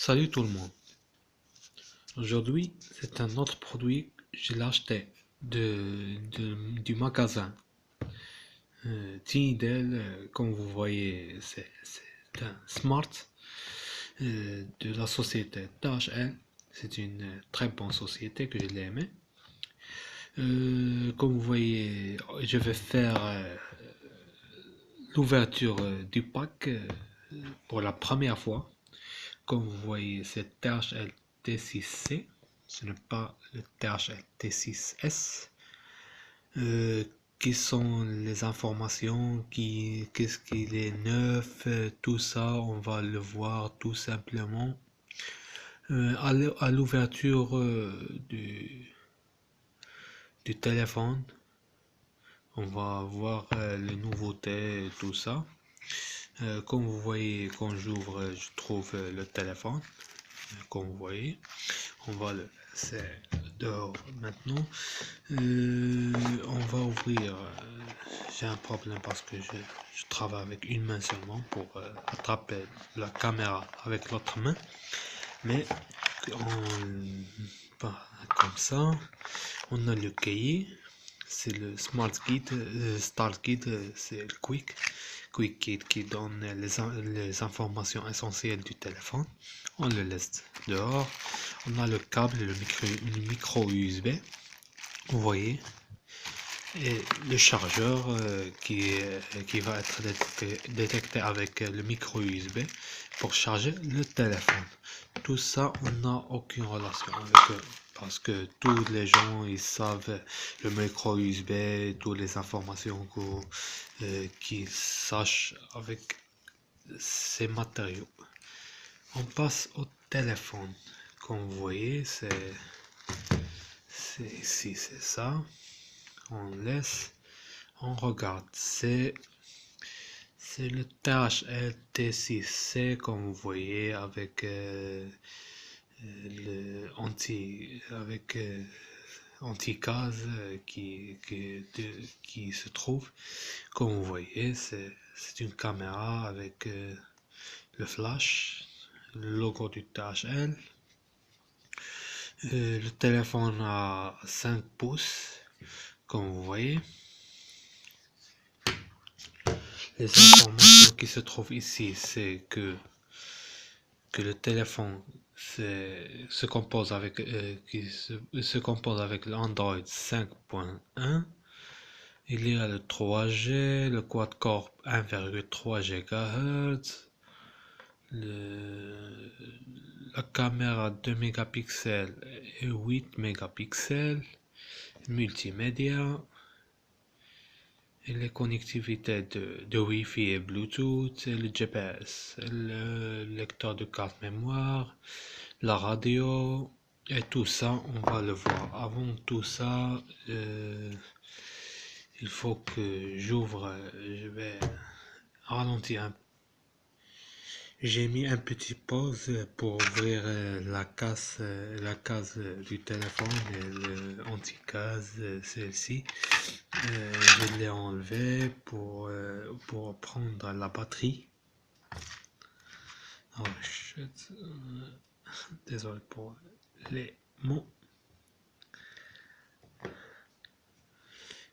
Salut tout le monde. Aujourd'hui, c'est un autre produit que j'ai acheté du magasin. Tinidel, comme vous voyez, c'est un Smart de la société DHL. C'est une très bonne société que je l'ai aimé. Comme vous voyez, je vais faire l'ouverture du pack pour la première fois. Comme vous voyez, c'est THL T6C, ce n'est pas le THL T6S. Qui sont les informations, qu'est-ce qu'il est neuf, tout ça, on va le voir tout simplement à l'ouverture du téléphone. On va voir les nouveautés, tout ça. Comme vous voyez, quand j'ouvre, je trouve le téléphone. Comme vous voyez, on va le laisser dehors maintenant. On va ouvrir. J'ai un problème parce que je travaille avec une main seulement pour attraper la caméra avec l'autre main. Mais comme ça, on a le cahier. C'est le Smart Guide, Start Guide, c'est le Quick Guide qui donne les informations essentielles du téléphone. On le laisse dehors. On a le câble et le micro USB. Vous voyez. Et le chargeur qui va être détecté avec le micro USB pour charger le téléphone. Tout ça, on n'a aucune relation avec eux parce que tous les gens ils savent le micro USB, toutes les informations qu'ils sachent avec ces matériaux. On passe au téléphone. Comme vous voyez, c'est ici, c'est ça. On laisse, on regarde, c'est le THL T6C comme vous voyez avec le anti-case qui se trouve. Comme vous voyez, c'est une caméra avec le flash, le logo du THL. Le téléphone a 5 pouces, comme vous voyez. Les informations qui se trouvent ici, c'est que le téléphone se compose avec l'Android 5.1. Il y a le 3G, le quad-core 1,3 GHz, la caméra 2 mégapixels et 8 mégapixels, multimédia, et les connectivités de Wi-Fi et Bluetooth, et le GPS, le lecteur de carte mémoire, la radio, et tout ça, on va le voir. Avant tout ça, il faut que j'ouvre, je vais ralentir un peu. J'ai mis un petit pause pour ouvrir la case du téléphone et l'anti-case, celle-ci. Je l'ai enlevé pour prendre la batterie. Oh shit. Désolé pour les mots.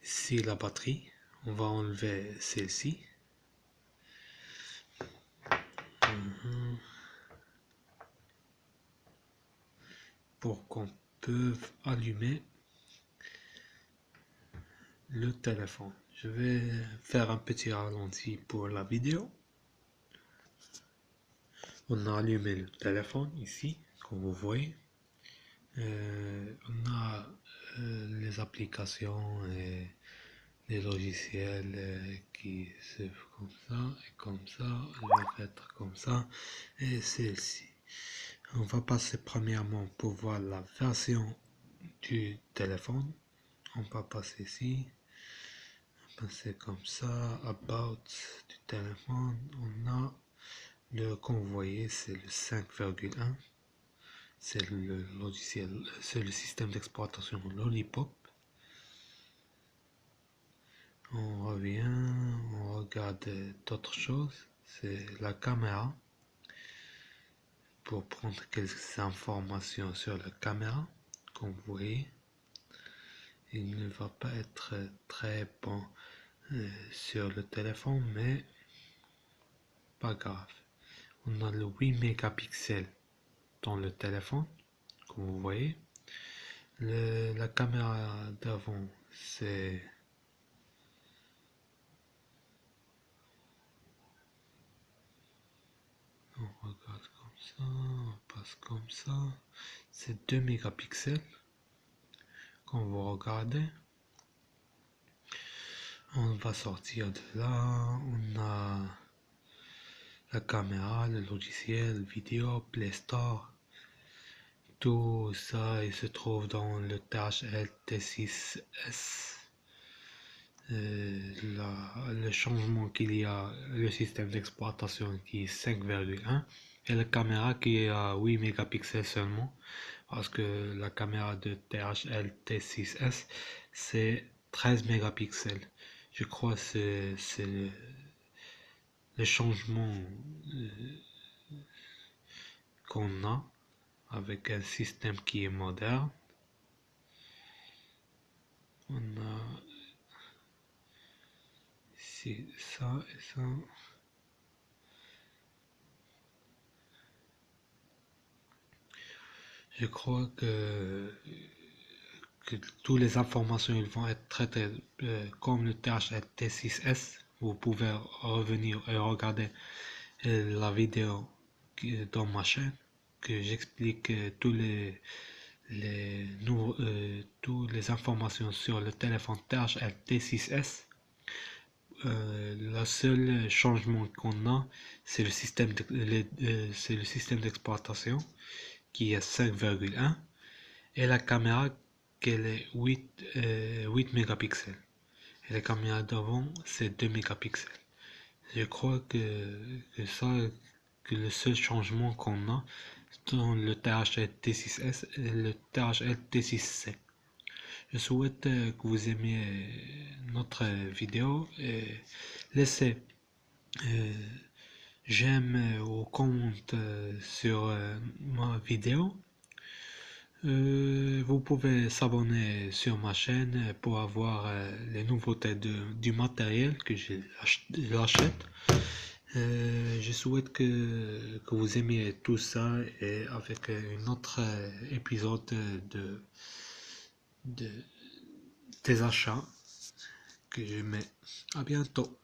Ici la batterie. On va enlever celle-ci. Pour qu'on peut allumer le téléphone. Je vais faire un petit ralenti pour la vidéo. On a allumé le téléphone ici, comme vous voyez. On a les applications et les logiciels qui se font comme ça, on va mettre comme ça, et celle-ci. On va passer premièrement pour voir la version du téléphone. On va passer ici, passer comme ça, about du téléphone. On a comme vous voyez, c'est le 5,1. C'est le logiciel, c'est le système d'exploitation Lollipop. On revient, on regarde d'autres choses. C'est la caméra. pour prendre quelques informations sur la caméra. Comme vous voyez, il ne va pas être très bon sur le téléphone, mais pas grave. On a le 8 mégapixels dans le téléphone, comme vous voyez. La caméra d'avant, c'est on regarde comme ça, on passe comme ça. C'est 2 mégapixels. Quand vous regardez, on va sortir de là. On a la caméra, le logiciel vidéo, Play Store. Tout ça, il se trouve dans le THL T6S. Le changement qu'il y a, le système d'exploitation qui est 5,1 et la caméra qui est à 8 mégapixels seulement, parce que la caméra de THL T6S c'est 13 mégapixels. Je crois que c'est le changement qu'on a avec un système qui est moderne. On a ici ça et ça. Je crois que toutes les informations ils vont être traitées comme le THL T6S. Vous pouvez revenir et regarder la vidéo dans ma chaîne que j'explique toutes les informations sur le téléphone THL T6S. Le seul changement qu'on a, c'est le système d'exploitation qui est 5,1 et la caméra qu'elle est 8 mégapixels. Et la caméra d'avant c'est 2 mégapixels. Je crois que le seul changement qu'on a dans le THL T6S et le THL T6C. Je souhaite que vous aimiez notre vidéo et laissez j'aime ou commente sur ma vidéo. Vous pouvez s'abonner sur ma chaîne pour avoir les nouveautés du matériel que j'achète. Je souhaite que vous aimiez tout ça et avec un autre épisode des achats que je mets. À bientôt.